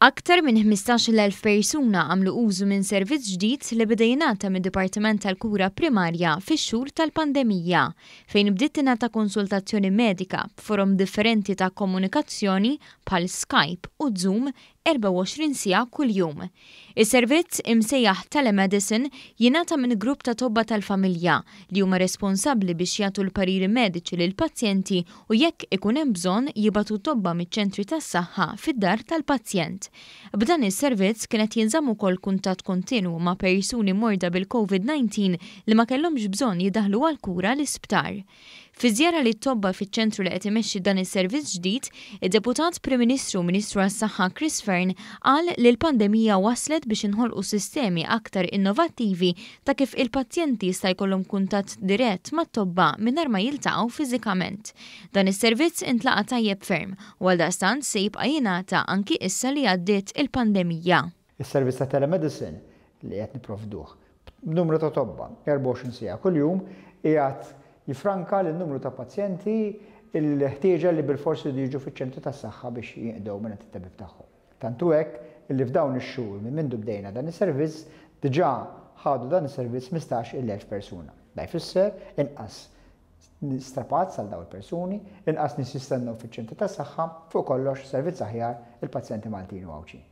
Aktar minn 15,000 persuna għamlu użu minn servizz ġdid li beda jingħata mid-Dipartiment tal-Kura Primarja fix-xhur tal-pandemija, fejn bdiet tingħata konsultazzjoni medika b'forom differenti ta' komunikazzjoni bħal Skype u Zoom 24 siegħa kuljum. Is-servizz imsejjaħ telemedicine jingħata minn grupp ta' tobba tal-familja li huma responsabbli biex jagħtu l-pariri mediċi lill-pazjenti u jekk ikun hemm bżonn jibgħatu tobba miċ-ċentri tas-saħħa fid-dar tal-pazjent. B'dan is-servizz kienet jinżamm ukoll kuntatt kontinwu ma' persuni morda bil-COVID-19 li ma kellhomx bżonn jidaħlu għal kura l-isptar. Fi żjara li tobba fiċ-ċentru li qed imexxi dan is-servizz ġdid, id-Deputat Prim Ministru Ministru għas-Saħħa Chris Fearn qal li l-pandemija waslet biex inħolqu sistemi aktar innovattivi ta' kif il-pazjenti jista' jkollhom kuntatt dirett mat-tobba mingħajr ma jiltaqgħu fiżikament. Dan is-servizz intlaqa' tajjeb ferm u għaldaqstant se jibqa' jingħata anki issa li għaddiet il-pandemija. Is-servizz ta' telemedicine li qed nipprovduh b'numru ta' tobba 24 siegħa kuljum qiegħed jifranka l-numru ta' pazjenti il-ħtieġa li bil-forsi jiġu fiċ-ċentri tas-saħħa biex jinqdew minn it-tabib tagħhom. Tantu hekk illi f'dawn ix-xhur minn mindu bdejna dan is-servizz diġà ħadu dan is-servizz 15,000 persuna. Da jfisser inqas strapazz għal dawn il-persuni, inqas nies jistennew fiċ-ċentri tas-saħħa fuq kollox servizz aħjar il-pazjenti Maltin u Għawċin.